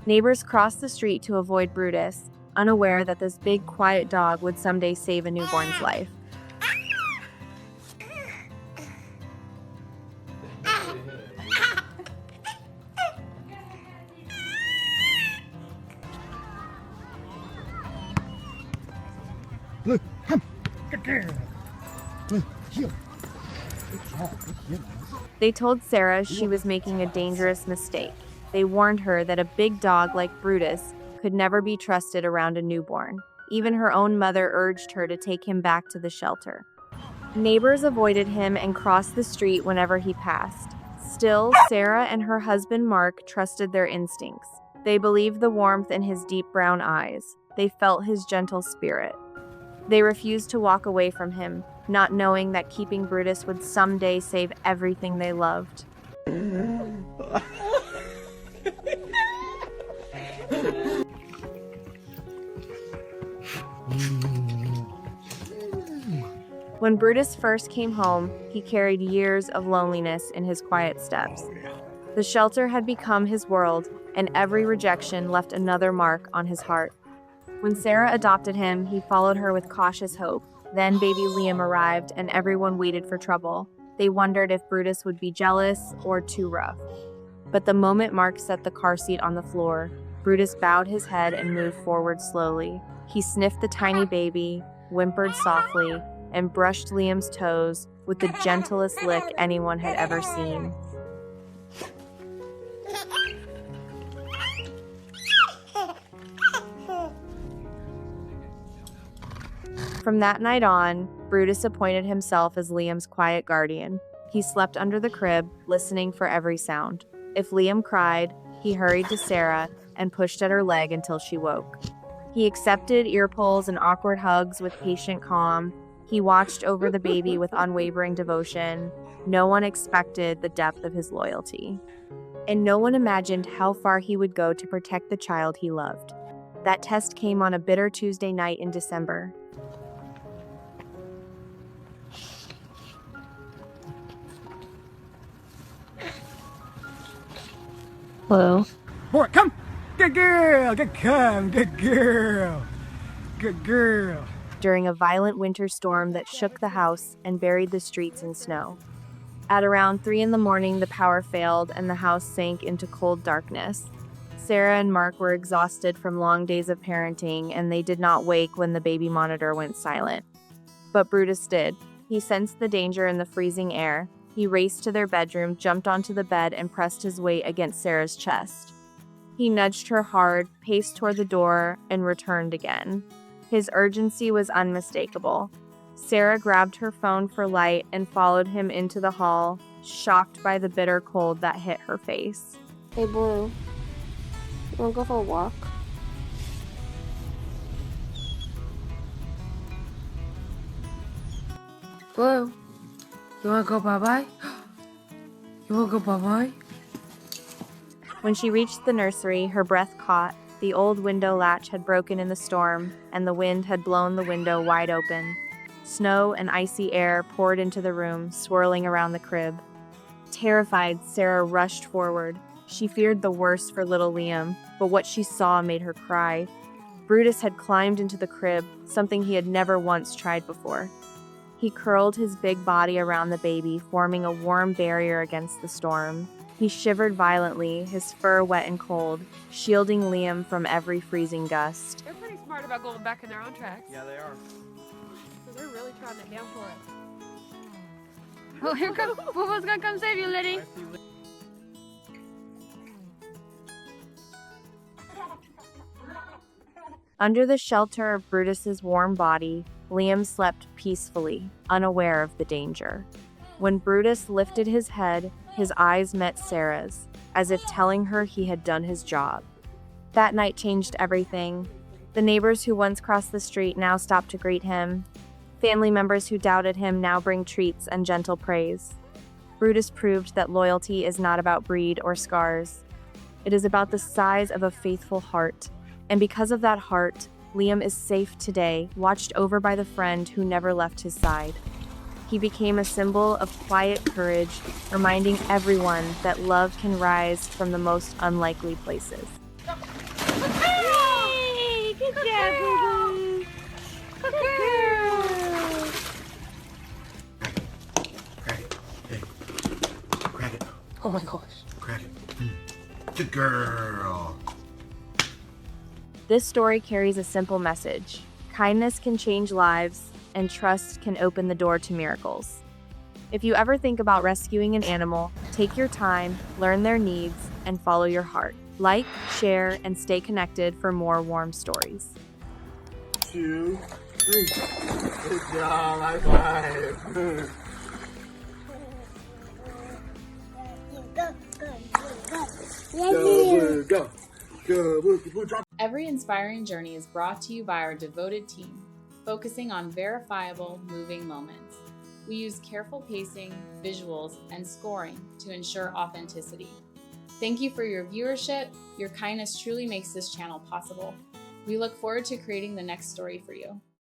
Neighbors crossed the street to avoid Brutus, unaware that this big, quiet dog would someday save a newborn's life. They told Sarah she was making a dangerous mistake. They warned her that a big dog like Brutus could never be trusted around a newborn. Even her own mother urged her to take him back to the shelter. Neighbors avoided him and crossed the street whenever he passed. Still, Sarah and her husband Mark trusted their instincts. They believed the warmth in his deep brown eyes. They felt his gentle spirit. They refused to walk away from him, not knowing that keeping Brutus would someday save everything they loved. When Brutus first came home, he carried years of loneliness in his quiet steps. The shelter had become his world, and every rejection left another mark on his heart. When Sarah adopted him, he followed her with cautious hope. Then baby Liam arrived, and everyone waited for trouble. They wondered if Brutus would be jealous or too rough. But the moment Mark set the car seat on the floor, Brutus bowed his head and moved forward slowly. He sniffed the tiny baby, whimpered softly, and brushed Liam's toes with the gentlest lick anyone had ever seen. From that night on, Brutus appointed himself as Liam's quiet guardian. He slept under the crib, listening for every sound. If Liam cried, he hurried to Sarah and pushed at her leg until she woke. He accepted ear pulls and awkward hugs with patient calm. He watched over the baby with unwavering devotion. No one expected the depth of his loyalty. And no one imagined how far he would go to protect the child he loved. That test came on a bitter Tuesday night in December. Hello. Boy, come! Good girl! Good come! Good girl! Good girl! During a violent winter storm that shook the house and buried the streets in snow. At around 3 a.m, the power failed and the house sank into cold darkness. Sarah and Mark were exhausted from long days of parenting, and they did not wake when the baby monitor went silent. But Brutus did. He sensed the danger in the freezing air. He raced to their bedroom, jumped onto the bed, and pressed his weight against Sarah's chest. He nudged her hard, paced toward the door, and returned again. His urgency was unmistakable. Sarah grabbed her phone for light and followed him into the hall, shocked by the bitter cold that hit her face. Hey, Blue. You wanna go for a walk? Blue. You wanna go bye-bye? You wanna go bye-bye? When she reached the nursery, her breath caught. The old window latch had broken in the storm, and the wind had blown the window wide open. Snow and icy air poured into the room, swirling around the crib. Terrified, Sarah rushed forward. She feared the worst for little Liam, but what she saw made her cry. Brutus had climbed into the crib, something he had never once tried before. He curled his big body around the baby, forming a warm barrier against the storm. He shivered violently, his fur wet and cold, shielding Liam from every freezing gust. They're pretty smart about going back in their own tracks. Yeah, they are. So they're really trying it down for us. Well, here comes Boo-Boo's gonna come save you, Liddy. Under the shelter of Brutus's warm body, Liam slept peacefully, unaware of the danger. When Brutus lifted his head, his eyes met Sarah's, as if telling her he had done his job. That night changed everything. The neighbors who once crossed the street now stopped to greet him. Family members who doubted him now bring treats and gentle praise. Brutus proved that loyalty is not about breed or scars. It is about the size of a faithful heart. And because of that heart, Liam is safe today, watched over by the friend who never left his side. He became a symbol of quiet courage, reminding everyone that love can rise from the most unlikely places. Yay! Good job, Boo Boo. Good girl. Crack it. Hey. Crack it. Oh my gosh. Crack it. Good girl. This story carries a simple message. Kindness can change lives, and trust can open the door to miracles. If you ever think about rescuing an animal, take your time, learn their needs, and follow your heart. Like, share, and stay connected for more warm stories. 2, 3. Good job. High five. Go, go. Go, drop. Every inspiring journey is brought to you by our devoted team, focusing on verifiable, moving moments. We use careful pacing, visuals, and scoring to ensure authenticity. Thank you for your viewership. Your kindness truly makes this channel possible. We look forward to creating the next story for you.